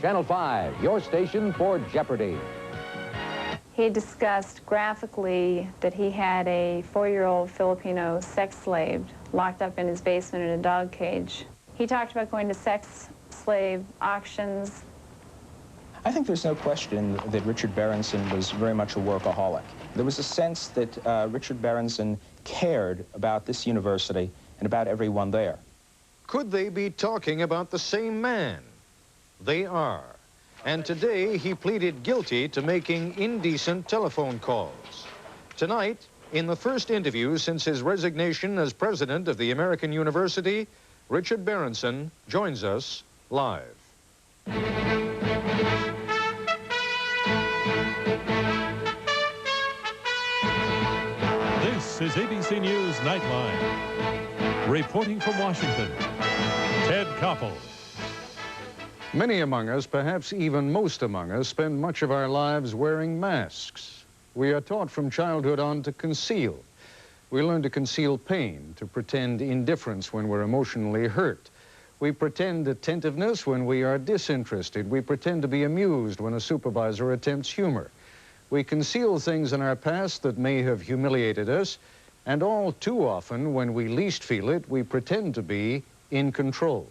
Channel 5, your station for Jeopardy! He discussed graphically that he had a 4-year-old Filipino sex slave locked up in his basement in a dog cage. He talked about going to sex slave auctions. I think there's no question that Richard Berendzen was very much a workaholic. There was a sense that Richard Berendzen cared about this university and about everyone there. Could they be talking about the same man? They are. And today he pleaded guilty to making indecent telephone calls. Tonight, in the first interview since his resignation as president of the American University, Richard Berendzen joins us live. This is ABC News Nightline. Reporting from Washington, Ted Koppel. Many among us, perhaps even most among us, spend much of our lives wearing masks. We are taught from childhood on to conceal. We learn to conceal pain, to pretend indifference when we're emotionally hurt. We pretend attentiveness when we are disinterested. We pretend to be amused when a supervisor attempts humor. We conceal things in our past that may have humiliated us, and all too often, when we least feel it, we pretend to be in control.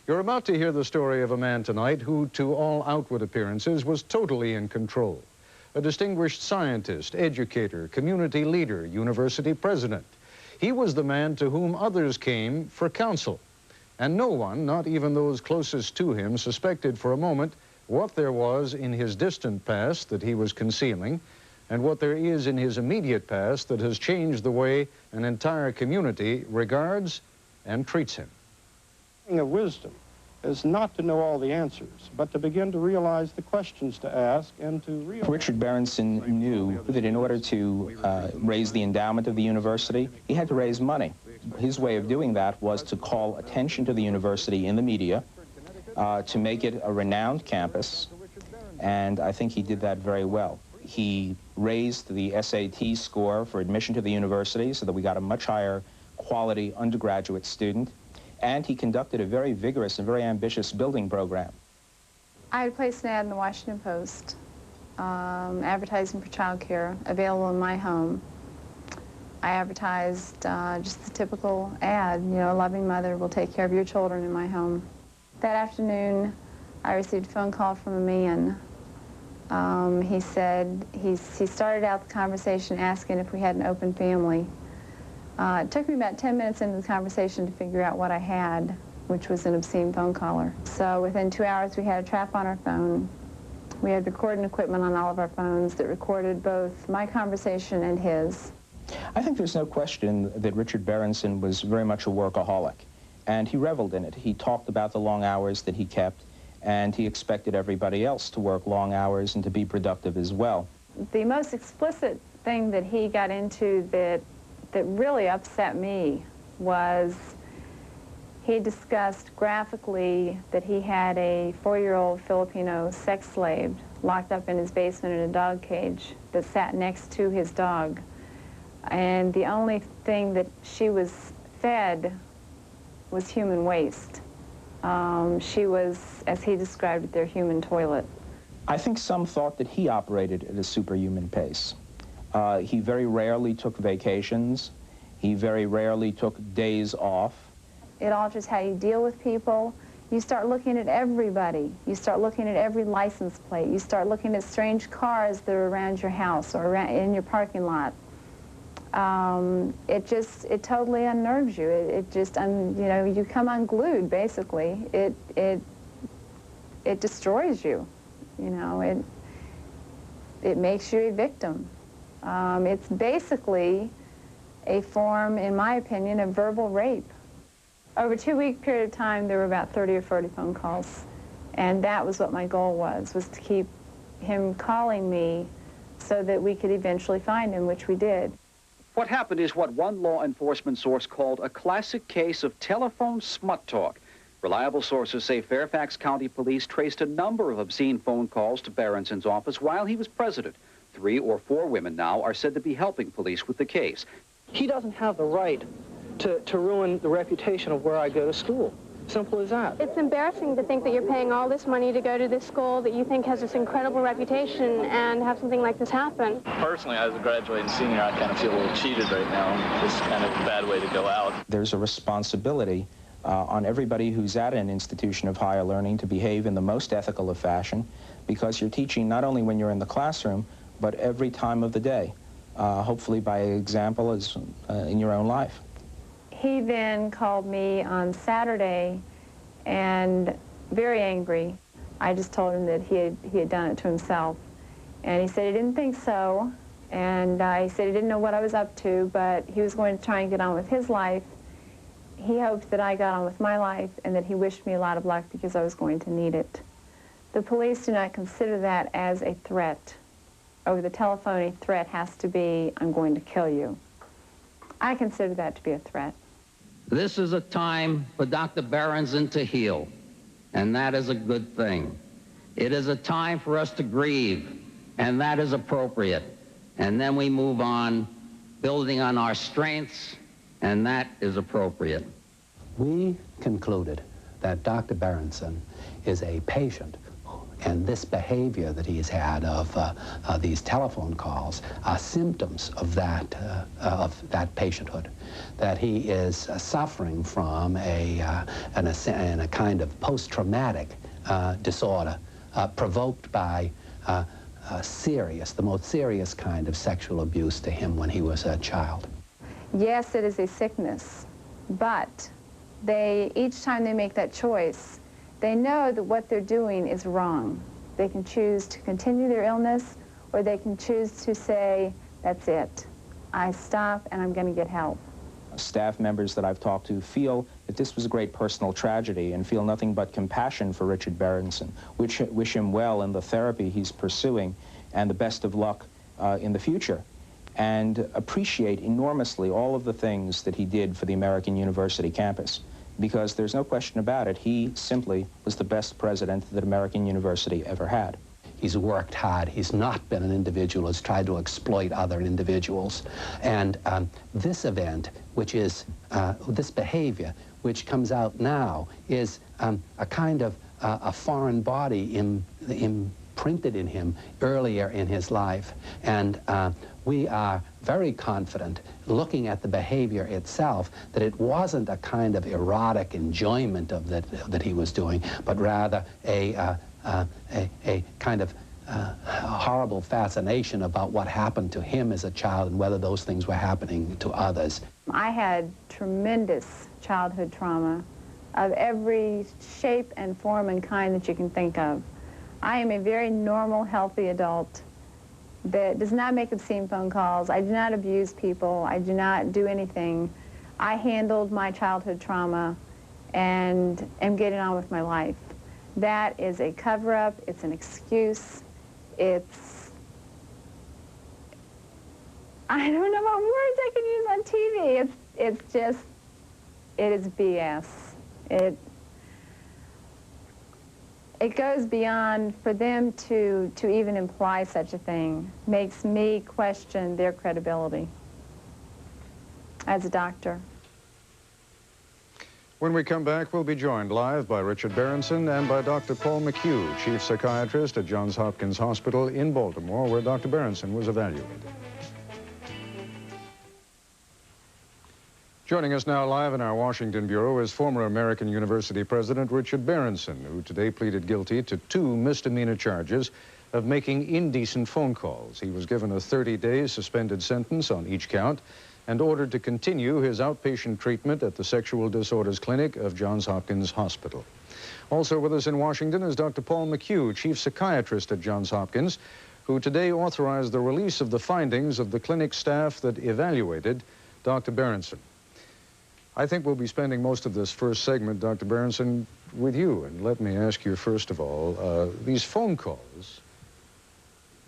You're about to hear the story of a man tonight who, to all outward appearances, was totally in control. A distinguished scientist, educator, community leader, university president. He was the man to whom others came for counsel. And no one, not even those closest to him, suspected for a moment what there was in his distant past that he was concealing, and what there is in his immediate past that has changed the way an entire community regards and treats him. Of wisdom is not to know all the answers, but to begin to realize the questions to ask and to realize... Richard Berendzen knew that in order to raise the endowment of the university, he had to raise money. His way of doing that was to call attention to the university in the media, to make it a renowned campus, and I think he did that very well. He raised the SAT score for admission to the university so that we got a much higher quality undergraduate student. And he conducted a very vigorous and very ambitious building program. I had placed an ad in the Washington Post, advertising for child care, available in my home. I advertised just the typical ad, you know, a loving mother will take care of your children in my home. That afternoon, I received a phone call from a man. He said, he started out the conversation asking if we had an open family. It took me about 10 minutes into the conversation to figure out what I had, which was an obscene phone caller. So within 2 hours, we had a trap on our phone. We had recording equipment on all of our phones that recorded both my conversation and his. I think there's no question that Richard Berendzen was very much a workaholic, and he reveled in it. He talked about the long hours that he kept, and he expected everybody else to work long hours and to be productive as well. The most explicit thing that he got into that really upset me was he discussed graphically that he had a 4-year-old Filipino sex slave locked up in his basement in a dog cage that sat next to his dog. And the only thing that she was fed was human waste. She was, as he described it, their human toilet. I think some thought that he operated at a superhuman pace. He very rarely took vacations. He very rarely took days off. It alters how you deal with people. You start looking at everybody. You start looking at every license plate. You start looking at strange cars that are around your house or around, in your parking lot. It totally unnerves you. It just, you know, you come unglued, basically. It destroys you, you know. It makes you a victim. It's basically a form, in my opinion, of verbal rape. Over a 2-week period of time, there were about 30 or 40 phone calls. And that was what my goal was to keep him calling me so that we could eventually find him, which we did. What happened is what one law enforcement source called a classic case of telephone smut talk. Reliable sources say Fairfax County Police traced a number of obscene phone calls to Berendzen's office while he was president. 3 or 4 women now are said to be helping police with the case. He doesn't have the right to ruin the reputation of where I go to school. Simple as that. It's embarrassing to think that you're paying all this money to go to this school that you think has this incredible reputation and have something like this happen. Personally, as a graduating senior, I kind of feel a little cheated right now. It's kind of a bad way to go out. There's a responsibility on everybody who's at an institution of higher learning to behave in the most ethical of fashion, because you're teaching not only when you're in the classroom, but every time of the day, hopefully by example as in your own life. He then called me on Saturday and very angry. I just told him that he had done it to himself. And he said he didn't think so. And he said he didn't know what I was up to, but he was going to try and get on with his life. He hoped that I got on with my life and that he wished me a lot of luck because I was going to need it. The police do not consider that as a threat. Over the telephone, a threat has to be, I'm going to kill you. I consider that to be a threat. This is a time for Dr. Berendzen to heal, and that is a good thing. It is a time for us to grieve, and that is appropriate. And then we move on, building on our strengths, and that is appropriate. We concluded that Dr. Berendzen is a patient, and this behavior that he's had of these telephone calls are symptoms of that patienthood, that he is suffering from a kind of post-traumatic disorder provoked by the most serious kind of sexual abuse to him when he was a child. Yes, it is a sickness, but each time they make that choice, they know that what they're doing is wrong. They can choose to continue their illness, or they can choose to say, that's it. I stop and I'm going to get help. Staff members that I've talked to feel that this was a great personal tragedy and feel nothing but compassion for Richard Berendzen, wish him well in the therapy he's pursuing and the best of luck in the future, and appreciate enormously all of the things that he did for the American University campus. Because there's no question about it, he simply was the best president that American University ever had. He's worked hard. He's not been an individual who's tried to exploit other individuals. And this event, which is, this behavior, which comes out now, is a kind of a foreign body imprinted in him earlier in his life. And we are very confident, looking at the behavior itself, that it wasn't a kind of erotic enjoyment of that he was doing, but rather a kind of horrible fascination about what happened to him as a child and whether those things were happening to others. I had tremendous childhood trauma of every shape and form and kind that you can think of. I am a very normal, healthy adult that does not make obscene phone calls. I do not abuse people. I do not do anything. I handled my childhood trauma and am getting on with my life. That is a cover-up. It's an excuse. It's... I don't know what words I can use on TV. It's just... It is BS. It goes beyond, for them to even imply such a thing, makes me question their credibility as a doctor. When we come back, we'll be joined live by Richard Berendzen and by Dr. Paul McHugh, chief psychiatrist at Johns Hopkins Hospital in Baltimore, where Dr. Berendzen was evaluated. Joining us now live in our Washington bureau is former American University President Richard Berendzen, who today pleaded guilty to 2 misdemeanor charges of making indecent phone calls. He was given a 30-day suspended sentence on each count and ordered to continue his outpatient treatment at the Sexual Disorders Clinic of Johns Hopkins Hospital. Also with us in Washington is Dr. Paul McHugh, chief psychiatrist at Johns Hopkins, who today authorized the release of the findings of the clinic staff that evaluated Dr. Berendzen. I think we'll be spending most of this first segment, Dr. Berendzen, with you. And let me ask you, first of all, these phone calls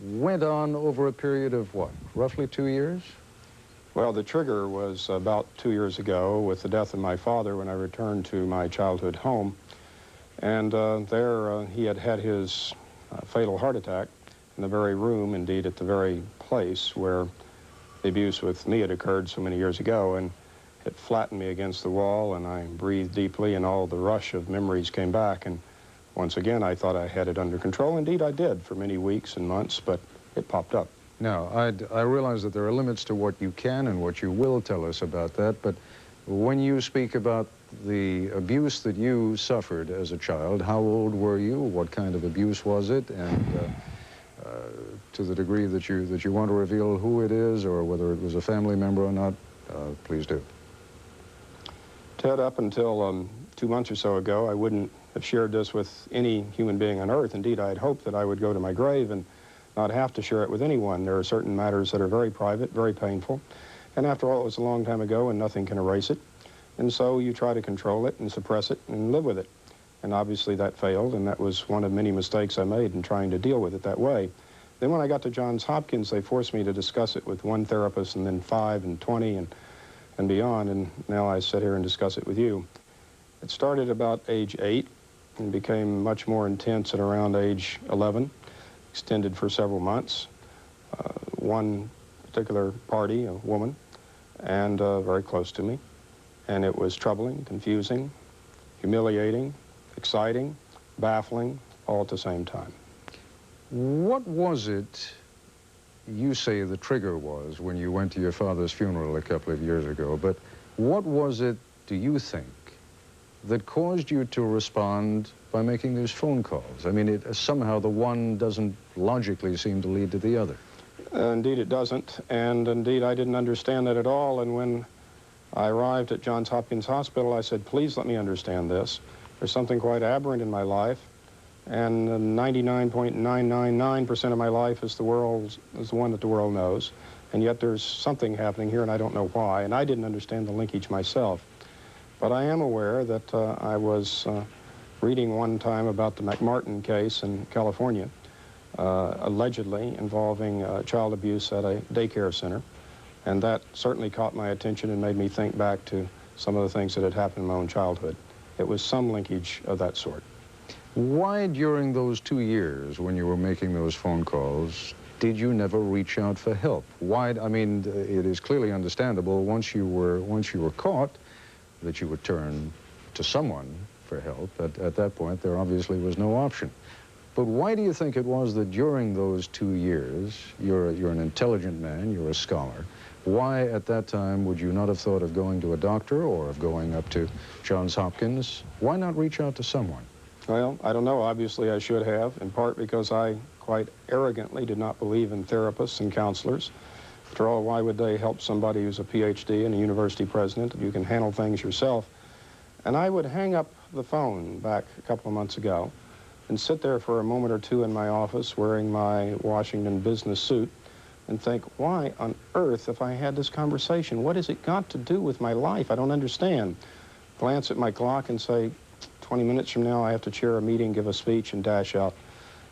went on over a period of what, roughly 2 years? Well, the trigger was about 2 years ago with the death of my father when I returned to my childhood home. And there he had had his fatal heart attack in the very room, indeed at the very place where the abuse with me had occurred so many years ago. And it flattened me against the wall, and I breathed deeply, and all the rush of memories came back. And once again, I thought I had it under control. Indeed, I did for many weeks and months, but it popped up. Now, I realize that there are limits to what you can and what you will tell us about that, but when you speak about the abuse that you suffered as a child, how old were you? What kind of abuse was it? And to the degree that you want to reveal who it is or whether it was a family member or not, please do. Ted, up until 2 months or so ago, I wouldn't have shared this with any human being on earth. Indeed, I had hoped that I would go to my grave and not have to share it with anyone. There are certain matters that are very private, very painful. And after all, it was a long time ago and nothing can erase it. And so you try to control it and suppress it and live with it. And obviously that failed, and that was one of many mistakes I made in trying to deal with it that way. Then when I got to Johns Hopkins, they forced me to discuss it with one therapist and then 5 and 20 and beyond, and now I sit here and discuss it with you. It started about age 8 and became much more intense at around age 11, extended for several months. One particular party, a woman, and very close to me. And it was troubling, confusing, humiliating, exciting, baffling, all at the same time. What was it you say the trigger was when you went to your father's funeral a couple of years ago, but what was it, do you think, that caused you to respond by making these phone calls? I mean, somehow the one doesn't logically seem to lead to the other. Indeed it doesn't, and indeed I didn't understand that at all, and when I arrived at Johns Hopkins Hospital, I said, please let me understand this. There's something quite aberrant in my life, and 99.999% of my life is the one that the world knows, and yet there's something happening here, and I don't know why, and I didn't understand the linkage myself. But I am aware that I was reading one time about the McMartin case in California, allegedly involving child abuse at a daycare center. And that certainly caught my attention and made me think back to some of the things that had happened in my own childhood. It was some linkage of that sort. Why, during those 2 years when you were making those phone calls, did you never reach out for help? Why? I mean, it is clearly understandable once you were caught that you would turn to someone for help. At that point, there obviously was no option. But why do you think it was that during those 2 years, you're an intelligent man, you're a scholar, why at that time would you not have thought of going to a doctor or of going up to Johns Hopkins? Why not reach out to someone? Well, I don't know. Obviously, I should have, in part because I quite arrogantly did not believe in therapists and counselors. After all, why would they help somebody who's a PhD and a university president if you can handle things yourself? And I would hang up the phone back a couple of months ago and sit there for a moment or two in my office wearing my Washington business suit and think, why on earth have I had this conversation? What has it got to do with my life? I don't understand. Glance at my clock and say, 20 minutes from now I have to chair a meeting, give a speech, and dash out,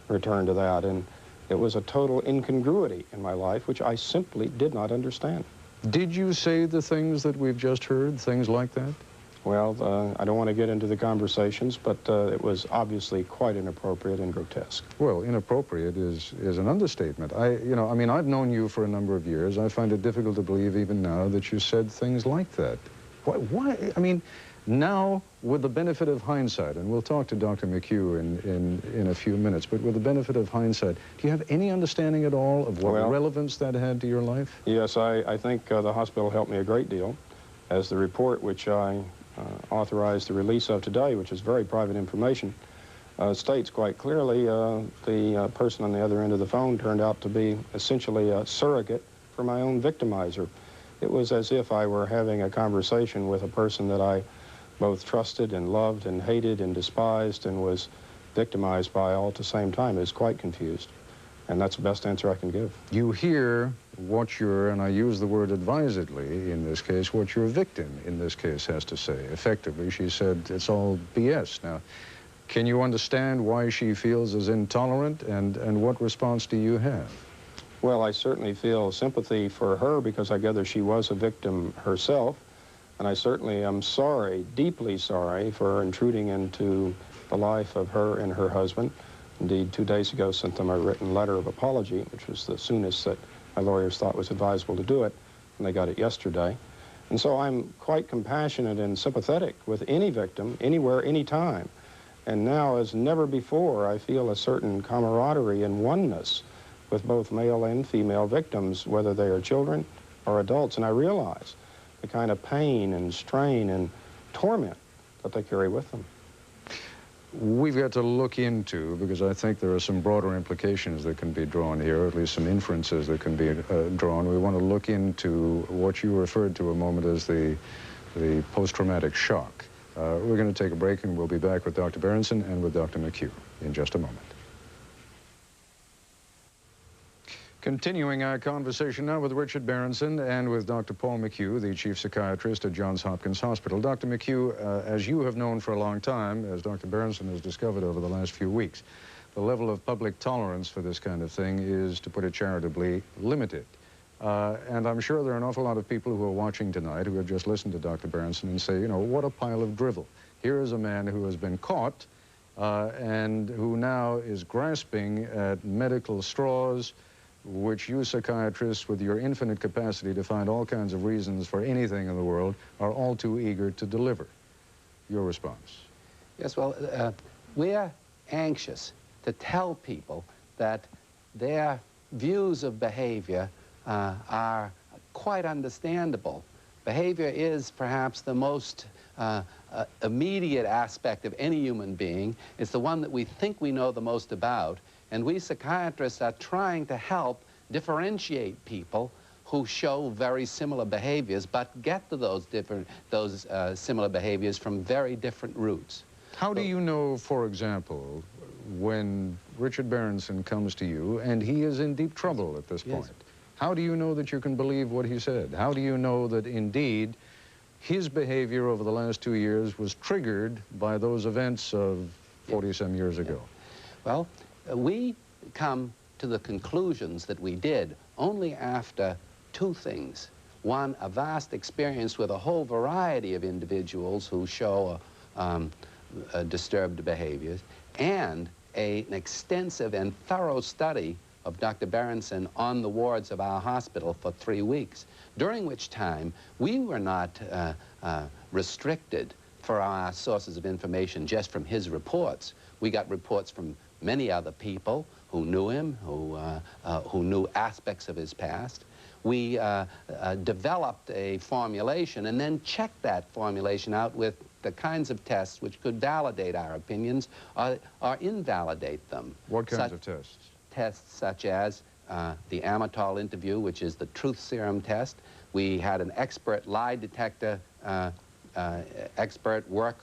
return to that. And it was a total incongruity in my life, which I simply did not understand. Did you say the things that we've just heard, things like that? Well, I don't want to get into the conversations, but it was obviously quite inappropriate and grotesque. Well, inappropriate is an understatement. I mean, I've known you for a number of years. I find it difficult to believe even now that you said things like that. Why? I mean, now, with the benefit of hindsight, and we'll talk to Dr. McHugh in a few minutes, but with the benefit of hindsight, do you have any understanding at all of what relevance that had to your life? Yes, I think the hospital helped me a great deal, as the report which I authorized the release of today, which is very private information, states quite clearly the person on the other end of the phone turned out to be essentially a surrogate for my own victimizer. It was as if I were having a conversation with a person that I both trusted and loved and hated and despised and was victimized by all at the same time. I was quite confused. And that's the best answer I can give. You hear what your, and I use the word advisedly in this case, what your victim in this case has to say. Effectively, she said it's all BS. Now, can you understand why she feels as intolerant, and what response do you have? Well, I certainly feel sympathy for her because I gather she was a victim herself. And I certainly am sorry, deeply sorry, for intruding into the life of her and her husband. Indeed, 2 days ago, sent them a written letter of apology, which was the soonest that my lawyers thought was advisable to do it, and they got it yesterday. And so I'm quite compassionate and sympathetic with any victim, anywhere, anytime. And now, as never before, I feel a certain camaraderie and oneness with both male and female victims, whether they are children or adults. And I realize the kind of pain and strain and torment that they carry with them. We've got to look into, because I think there are some broader implications that can be drawn here, at least some inferences that can be drawn. We want to look into what you referred to a moment as the post-traumatic shock. We're going to take a break, and we'll be back with Dr. Berendzen and with Dr. McHugh in just a moment. Continuing our conversation now with Richard Berendzen and with Dr. Paul McHugh, the chief psychiatrist at Johns Hopkins Hospital. Dr. McHugh, as you have known for a long time, as Dr. Berendzen has discovered over the last few weeks, the level of public tolerance for this kind of thing is, to put it charitably, limited. And I'm sure there are an awful lot of people who are watching tonight who have just listened to Dr. Berendzen and say, you know, what a pile of drivel. Here is a man who has been caught and who now is grasping at medical straws, which you psychiatrists, with your infinite capacity to find all kinds of reasons for anything in the world, are all too eager to deliver. Your response? Yes, well, we're anxious to tell people that their views of behavior are quite understandable. Behavior is perhaps the most immediate aspect of any human being. It's the one that we think we know the most about. And we psychiatrists are trying to help differentiate people who show very similar behaviors, but get to those similar behaviors from very different routes. How do you know, for example, when Richard Berendzen comes to you and he is in deep trouble at this point? Yes. How do you know that you can believe what he said? How do you know that indeed his behavior over the last 2 years was triggered by those events of 40-some years ago? Well, we come to the conclusions that we did only after two things. One, a vast experience with a whole variety of individuals who show disturbed behaviors, and an extensive and thorough study of Dr. Berendzen on the wards of our hospital for 3 weeks, during which time we were not restricted for our sources of information just from his reports. We got reports from many other people who knew him, who knew aspects of his past. We developed a formulation and then checked that formulation out with the kinds of tests which could validate our opinions or invalidate them. What kinds of tests? Tests such as the Amatol interview, which is the truth serum test. We had an expert lie detector expert work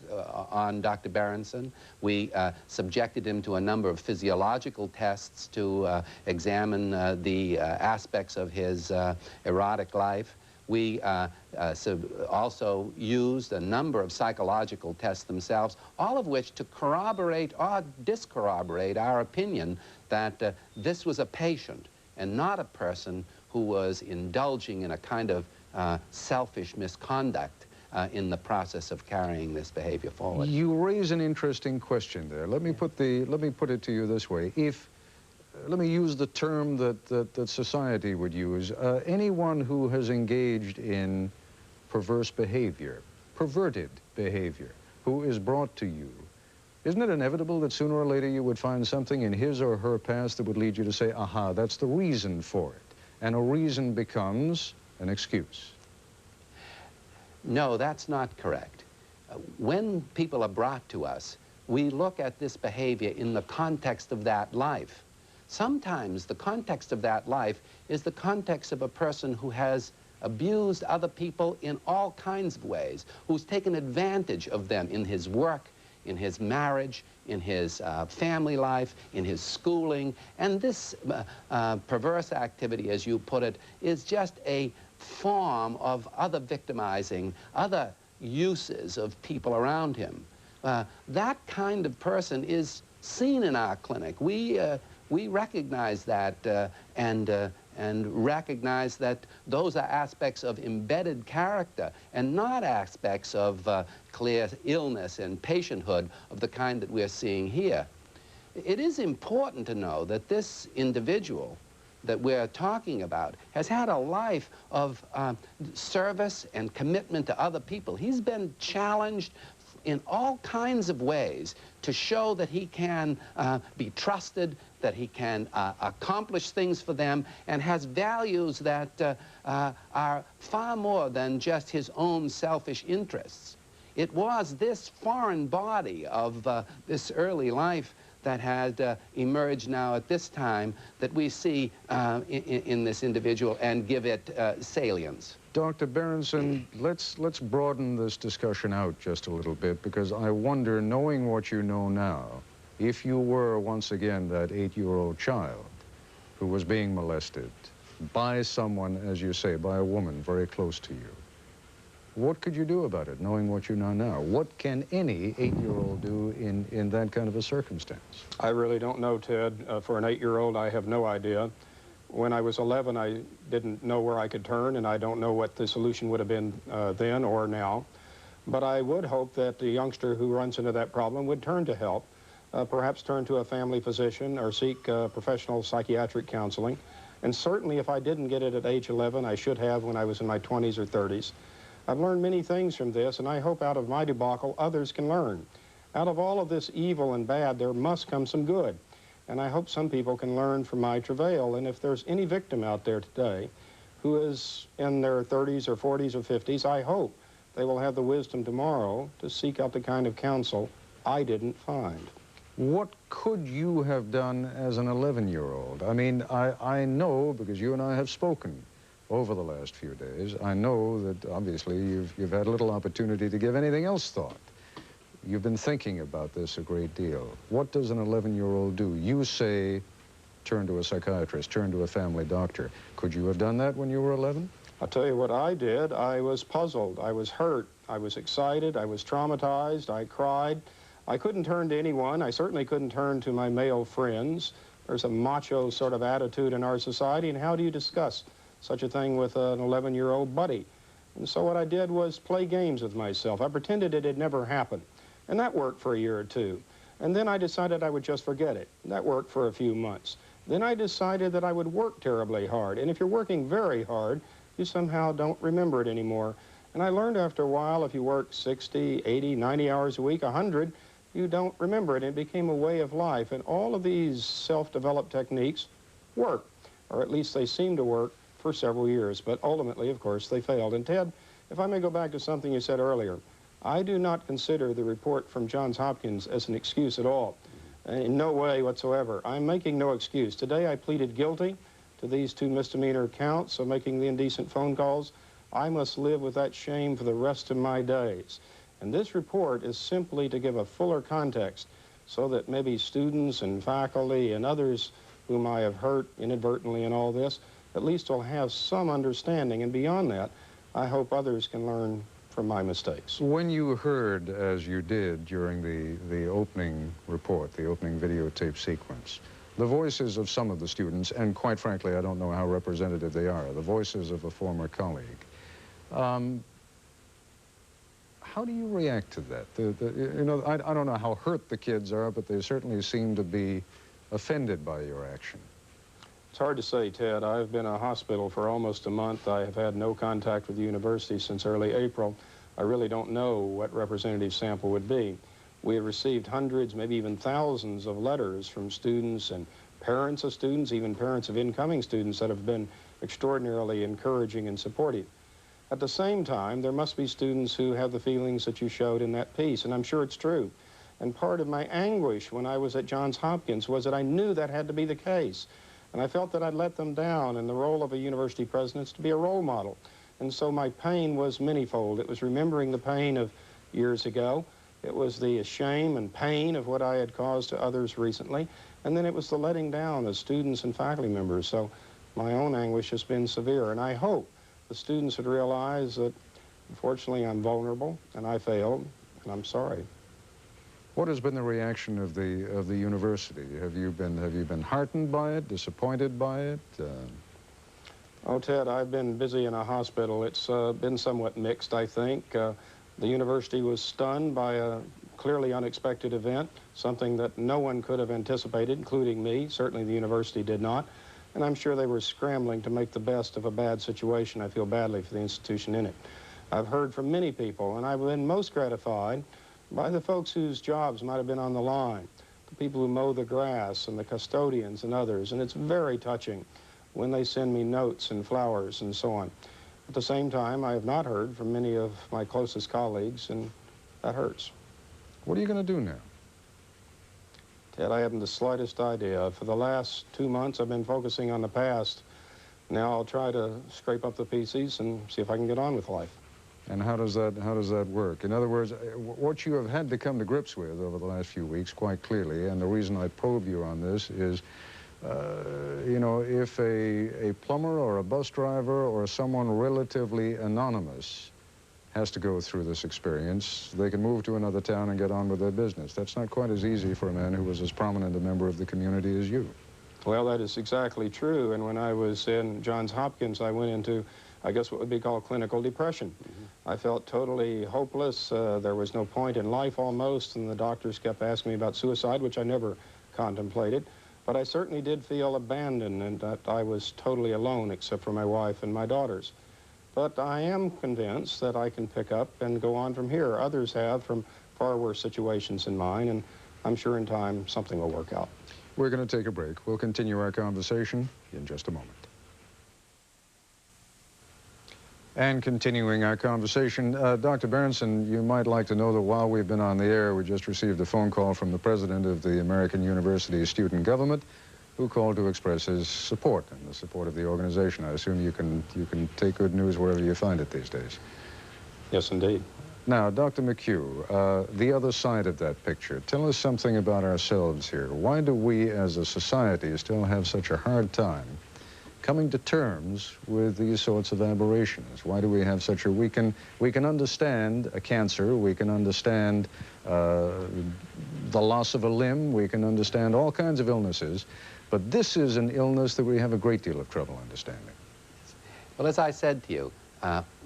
on Dr. Berendzen. We subjected him to a number of physiological tests to examine the aspects of his erotic life. We also used a number of psychological tests themselves, all of which to corroborate or discorroborate our opinion that this was a patient and not a person who was indulging in a kind of selfish misconduct in the process of carrying this behavior forward. You raise an interesting question there. Let me put it to you this way. Let me use the term that society would use. Anyone who has engaged in perverse behavior, perverted behavior, who is brought to you, isn't it inevitable that sooner or later you would find something in his or her past that would lead you to say, aha, that's the reason for it, and a reason becomes an excuse? No, that's not correct. When people are brought to us, we look at this behavior in the context of that life. Sometimes the context of that life is the context of a person who has abused other people in all kinds of ways, who's taken advantage of them in his work, in his marriage, in his family life, in his schooling. And this perverse activity, as you put it, is just a form of other victimizing, other uses of people around him. That kind of person is seen in our clinic. We recognize that and recognize that those are aspects of embedded character and not aspects of clear illness and patienthood of the kind that we're seeing here. It is important to know that this individual that we're talking about has had a life of service and commitment to other people. He's been challenged in all kinds of ways to show that he can be trusted, that he can accomplish things for them, and has values that are far more than just his own selfish interests. It was this foreign body of this early life that had emerged now at this time that we see in this individual and give it salience. Dr. Berendzen, let's broaden this discussion out just a little bit, because I wonder, knowing what you know now, if you were once again that 8-year-old child who was being molested by someone, as you say, by a woman very close to you, what could you do about it, knowing what you know now? What can any 8-year-old do in that kind of a circumstance? I really don't know, Ted. For an 8-year-old, I have no idea. When I was 11, I didn't know where I could turn, and I don't know what the solution would have been then or now. But I would hope that the youngster who runs into that problem would turn to help, perhaps turn to a family physician or seek professional psychiatric counseling. And certainly if I didn't get it at age 11, I should have when I was in my 20s or 30s. I've learned many things from this, and I hope out of my debacle others can learn. Out of all of this evil and bad, there must come some good. And I hope some people can learn from my travail. And if there's any victim out there today who is in their 30s or 40s or 50s, I hope they will have the wisdom tomorrow to seek out the kind of counsel I didn't find. What could you have done as an 11-year-old? I mean, I know, because you and I have spoken over the last few days, I know that obviously you've had little opportunity to give anything else thought. You've been thinking about this a great deal. What does an 11-year-old do? You say, turn to a psychiatrist, turn to a family doctor. Could you have done that when you were 11? I'll tell you what I did. I was puzzled. I was hurt. I was excited. I was traumatized. I cried. I couldn't turn to anyone. I certainly couldn't turn to my male friends. There's a macho sort of attitude in our society, and how do you discuss such a thing with an 11-year-old buddy? And so what I did was play games with myself. I pretended it had never happened. And that worked for a year or two. And then I decided I would just forget it. That worked for a few months. Then I decided that I would work terribly hard. And if you're working very hard, you somehow don't remember it anymore. And I learned after a while, if you work 60, 80, 90 hours a week, 100, you don't remember it. It became a way of life. And all of these self-developed techniques work, or at least they seem to work for several years. But ultimately, of course, they failed. And Ted, if I may go back to something you said earlier, I do not consider the report from Johns Hopkins as an excuse at all. In no way whatsoever. I'm making no excuse. Today I pleaded guilty to these 2 misdemeanor counts of making the indecent phone calls. I must live with that shame for the rest of my days. And this report is simply to give a fuller context so that maybe students and faculty and others whom I have hurt inadvertently in all this at least will have some understanding. And beyond that, I hope others can learn from my mistakes. When you heard, as you did during the opening report, the opening videotape sequence, the voices of some of the students, and quite frankly, I don't know how representative they are, the voices of a former colleague, how do you react to that? You know, I don't know how hurt the kids are, but they certainly seem to be offended by your action. It's hard to say, Ted. I've been in a hospital for almost a month. I have had no contact with the university since early April. I really don't know what representative sample would be. We have received hundreds, maybe even thousands of letters from students and parents of students, even parents of incoming students that have been extraordinarily encouraging and supportive. At the same time, there must be students who have the feelings that you showed in that piece, and I'm sure it's true. And part of my anguish when I was at Johns Hopkins was that I knew that had to be the case. And I felt that I'd let them down, and the role of a university president is to be a role model. And so my pain was manyfold. It was remembering the pain of years ago. It was the shame and pain of what I had caused to others recently. And then it was the letting down of students and faculty members. So my own anguish has been severe. And I hope the students would realize that, unfortunately, I'm vulnerable, and I failed, and I'm sorry. What has been the reaction of the university? Have you been heartened by it, disappointed by it? Oh, Ted, I've been busy in a hospital. It's been somewhat mixed, I think. The university was stunned by a clearly unexpected event, something that no one could have anticipated, including me. Certainly the university did not. and I'm sure they were scrambling to make the best of a bad situation. I feel badly for the institution in it. I've heard from many people, and I've been most gratified by the folks whose jobs might have been on the line, the people who mow the grass and the custodians and others, and it's very touching when they send me notes and flowers and so on. At the same time, I have not heard from many of my closest colleagues, and that hurts. What are you going to do now? Ted, I haven't the slightest idea. For the last 2 months, I've been focusing on the past. Now I'll try to scrape up the pieces and see if I can get on with life. And how does that work? In other words, what you have had to come to grips with over the last few weeks, quite clearly, and the reason I probe you on this is, you know, if a plumber or a bus driver or someone relatively anonymous has to go through this experience, they can move to another town and get on with their business. That's not quite as easy for a man who was as prominent a member of the community as you. Well, that is exactly true. And when I was in Johns Hopkins, I went into, I guess, what would be called clinical depression. I felt totally hopeless. There was no point in life almost, and the doctors kept asking me about suicide, which I never contemplated. But I certainly did feel abandoned and that I was totally alone except for my wife and my daughters. But I am convinced that I can pick up and go on from here. Others have from far worse situations than mine, and I'm sure in time something will work out. We're going to take a break. We'll continue our conversation in just a moment. And continuing our conversation, Dr. Berendzen, you might like to know that while we've been on the air, we just received a phone call from the president of the American University Student Government, who called to express his support and the support of the organization. I assume you can take good news wherever you find it these days. Yes, indeed. Now, Dr. McHugh, the other side of that picture, tell us something about ourselves here. Why do we as a society still have such a hard time coming to terms with these sorts of aberrations? Why do we have such a, we can understand a cancer, we can understand the loss of a limb, we can understand all kinds of illnesses, but this is an illness that we have a great deal of trouble understanding. Well, as I said to you,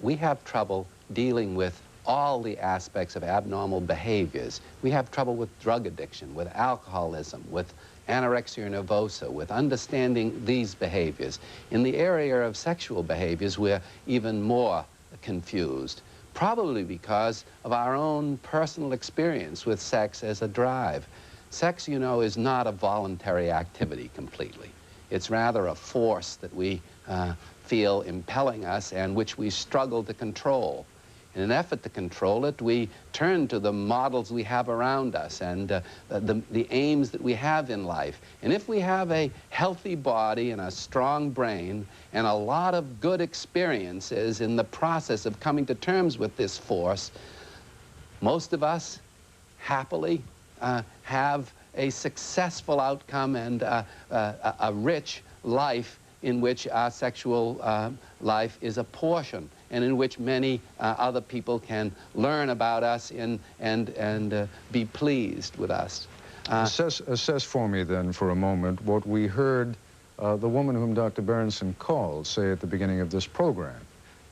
we have trouble dealing with all the aspects of abnormal behaviors. We have trouble with drug addiction, with alcoholism, with anorexia nervosa, with understanding these behaviors. In the area of sexual behaviors, we're even more confused, probably because of our own personal experience with sex as a drive. Sex, you know, is not a voluntary activity completely. It's rather a force that we feel impelling us and which we struggle to control. In an effort to control it, we turn to the models we have around us and the aims that we have in life. And if we have a healthy body and a strong brain and a lot of good experiences in the process of coming to terms with this force, most of us happily have a successful outcome and a rich life in which our sexual life is a portion, and in which many other people can learn about us and be pleased with us. Assess for me then for a moment what we heard the woman whom Dr. Berendzen called say at the beginning of this program.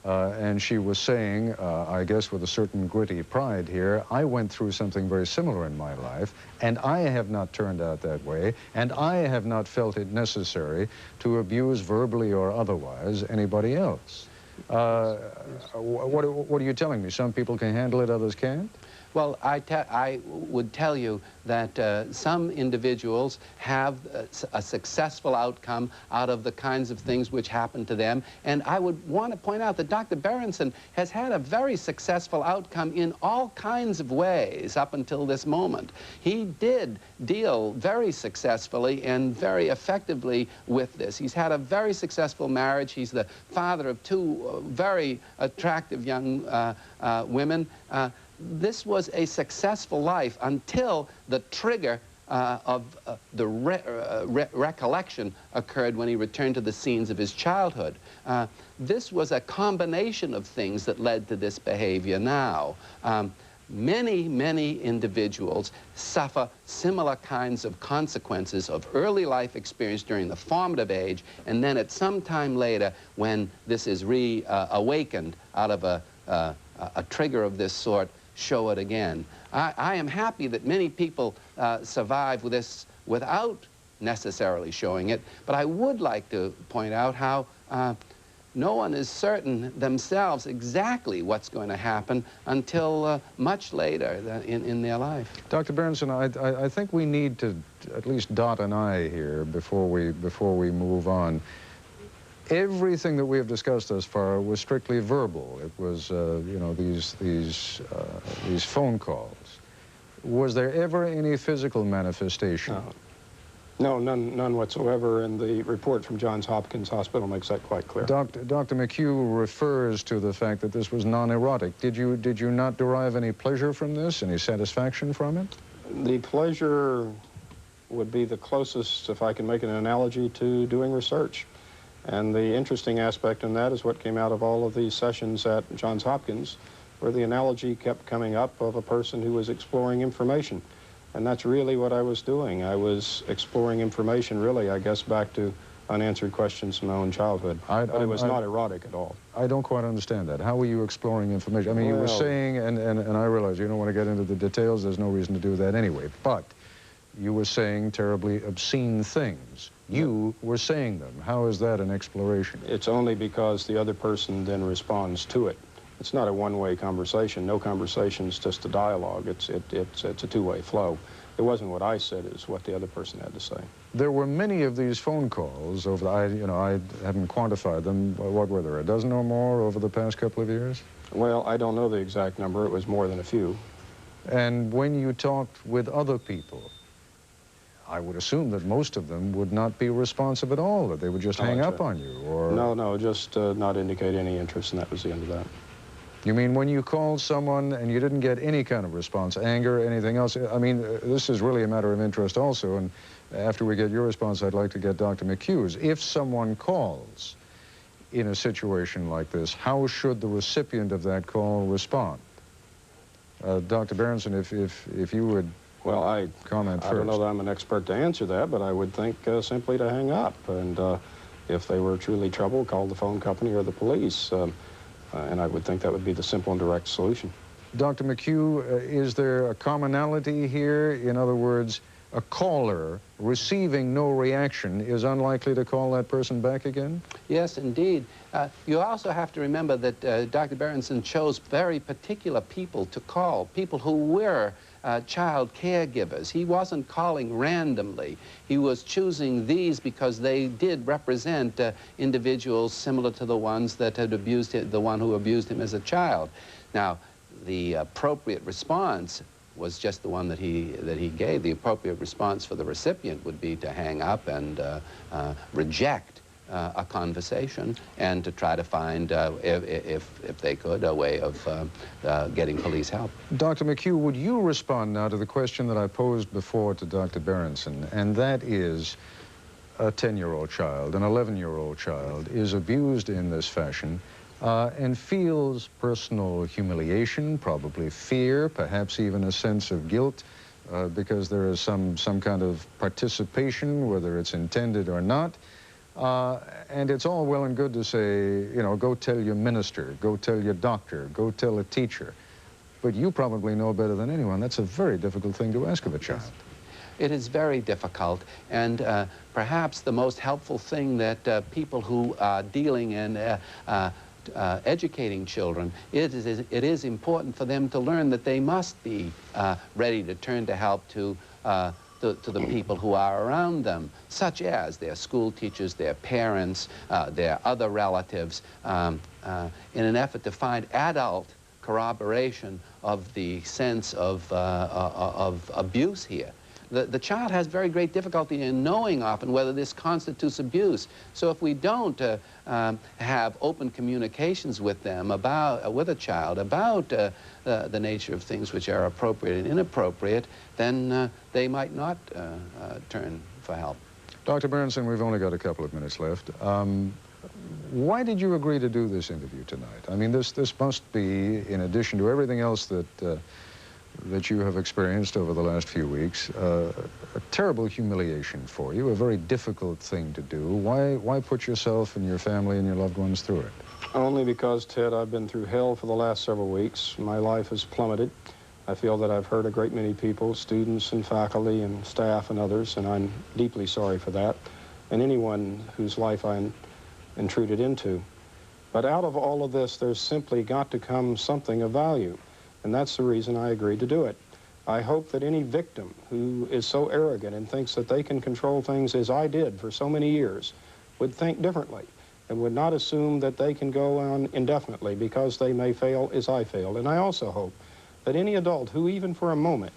And she was saying, I guess with a certain gritty pride here, I went through something very similar in my life, and I have not turned out that way, and I have not felt it necessary to abuse verbally or otherwise anybody else. What are you telling me? Some people can handle it, others can't? Well, I would tell you that some individuals have a successful outcome out of the kinds of things which happen to them. And I would want to point out that Dr. Berendzen has had a very successful outcome in all kinds of ways up until this moment. He did deal very successfully and very effectively with this. He's had a very successful marriage. He's the father of two very attractive young women. This was a successful life until the trigger of the recollection occurred when he returned to the scenes of his childhood. This was a combination of things that led to this behavior now. Many individuals suffer similar kinds of consequences of early life experience during the formative age, and then at some time later, when this is reawakened out of a trigger of this sort, show it again. I am happy that many people survive with this without necessarily showing it, but I would like to point out how no one is certain themselves exactly what's going to happen until much later in their life. Dr. Berendzen, I think we need to at least dot an I here before we move on. Everything that we have discussed thus far was strictly verbal. It was, you know, these phone calls. Was there ever any physical manifestation? No, none whatsoever, and the report from Johns Hopkins Hospital makes that quite clear. Dr. McHugh refers to the fact that this was non-erotic. Did you not derive any pleasure from this, any satisfaction from it? The pleasure would be the closest, if I can make an analogy, to doing research. And the interesting aspect in that is what came out of all of these sessions at Johns Hopkins, where the analogy kept coming up of a person who was exploring information. And that's really what I was doing. I was exploring information, really, I guess, back to unanswered questions from my own childhood. But it was not erotic at all. I don't quite understand that. How were you exploring information? I mean, you were saying, and I realize you don't want to get into the details, there's no reason to do that anyway, but you were saying terribly obscene things. You were saying them. How is that an exploration? It's only because the other person then responds to it. It's not a one-way conversation. No conversation's just a dialogue. It's a two-way flow. It wasn't what I said, it's what the other person had to say. There were many of these phone calls over I haven't quantified them. What were there, a dozen or more over the past couple of years? Well, I don't know the exact number. It was more than a few. And when you talked with other people, I would assume that most of them would not be responsive at all, that they would just hang up on you, or... No, just not indicate any interest, and that was the end of that. You mean when you called someone and you didn't get any kind of response, anger, anything else? I mean, this is really a matter of interest also, and after we get your response, I'd like to get Dr. McHugh's. If someone calls in a situation like this, how should the recipient of that call respond? Dr. Berendzen, if you would... Well, I comment first. I don't know that I'm an expert to answer that, but I would think simply to hang up. And if they were truly troubled, call the phone company or the police. And I would think that would be the simple and direct solution. Dr. McHugh, is there a commonality here? In other words, a caller receiving no reaction is unlikely to call that person back again? Yes, indeed. You also have to remember that Dr. Berendzen chose very particular people to call, people who were child caregivers. He wasn't calling randomly. He was choosing these because they did represent individuals similar to the ones that had abused him, the one who abused him as a child. Now, the appropriate response was just the one that he gave. The appropriate response for the recipient would be to hang up and reject a conversation and to try to find, if they could, a way of getting police help. Dr. McHugh, would you respond now to the question that I posed before to Dr. Berendzen, and that is a 10-year-old child, an 11-year-old child, is abused in this fashion and feels personal humiliation, probably fear, perhaps even a sense of guilt because there is some kind of participation, whether it's intended or not. And it's all well and good to say, you know, go tell your minister, go tell your doctor, go tell a teacher. But you probably know better than anyone, that's a very difficult thing to ask of a child. It is very difficult, and perhaps the most helpful thing that people who are dealing in educating children, it is important for them to learn that they must be ready to turn to help to the people who are around them, such as their school teachers, their parents, their other relatives, in an effort to find adult corroboration of the sense of abuse here. The child has very great difficulty in knowing often whether this constitutes abuse. So if we don't have open communications with them with a child about the nature of things which are appropriate and inappropriate, then they might not turn for help. Dr. Berendzen, we've only got a couple of minutes left. Why did you agree to do this interview tonight? I mean, this must be, in addition to everything else that you have experienced over the last few weeks, a terrible humiliation for you, a very difficult thing to do. Why put yourself and your family and your loved ones through it? Only because, Ted, I've been through hell for the last several weeks. My life has plummeted. I feel that I've hurt a great many people, students and faculty and staff and others, and I'm deeply sorry for that, and anyone whose life I intruded into. But out of all of this, there's simply got to come something of value, and that's the reason I agreed to do it. I hope that any victim who is so arrogant and thinks that they can control things as I did for so many years would think differently and would not assume that they can go on indefinitely because they may fail as I failed. And I also hope that any adult who even for a moment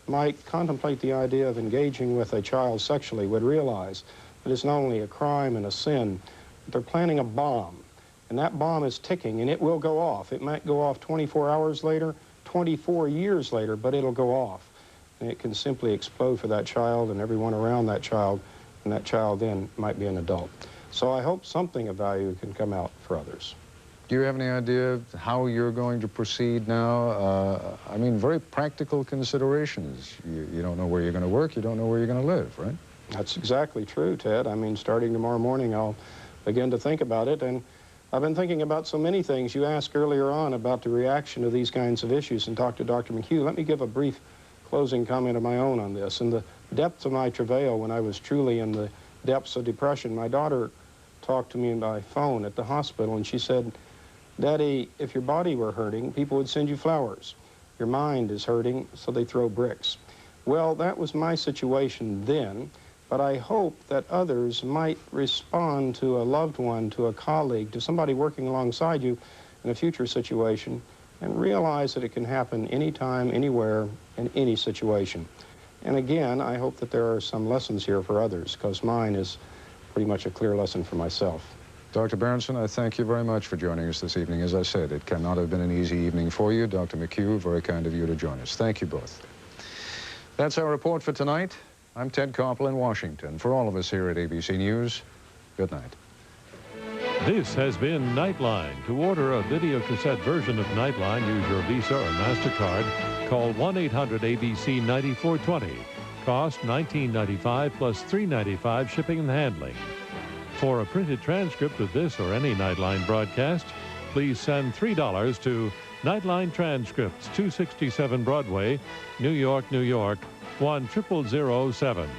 might contemplate the idea of engaging with a child sexually would realize that it's not only a crime and a sin, but they're planning a bomb. And that bomb is ticking, and it will go off. It might go off 24 hours later, 24 years later, but it'll go off. And it can simply explode for that child and everyone around that child, and that child then might be an adult. So I hope something of value can come out for others. Do you have any idea how you're going to proceed now? I mean, very practical considerations. You don't know where you're going to work, you don't know where you're going to live, right? That's exactly true, Ted. I mean, starting tomorrow morning, I'll begin to think about it, and I've been thinking about so many things. You asked earlier on about the reaction to these kinds of issues and talked to Dr. McHugh. Let me give a brief closing comment of my own on this. In the depths of my travail, when I was truly in the depths of depression, my daughter talked to me by phone at the hospital, and she said, "Daddy, if your body were hurting, people would send you flowers. Your mind is hurting, so they throw bricks." Well, that was my situation then, but I hope that others might respond to a loved one, to a colleague, to somebody working alongside you in a future situation, and realize that it can happen anytime, anywhere, in any situation. And again, I hope that there are some lessons here for others, because mine is pretty much a clear lesson for myself. Dr. Berendzen, I thank you very much for joining us this evening. As I said, it cannot have been an easy evening for you. Dr. McHugh, very kind of you to join us. Thank you both. That's our report for tonight. I'm Ted Koppel in Washington. For all of us here at ABC News, good night. This has been Nightline. To order a videocassette version of Nightline, use your Visa or MasterCard. Call 1-800-ABC-9420. Cost $19.95 plus $3.95 shipping and handling. For a printed transcript of this or any Nightline broadcast, please send $3 to Nightline Transcripts, 267 Broadway, New York, New York, 10007.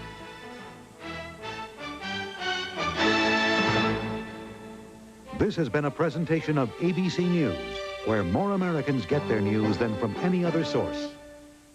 This has been a presentation of ABC News, where more Americans get their news than from any other source.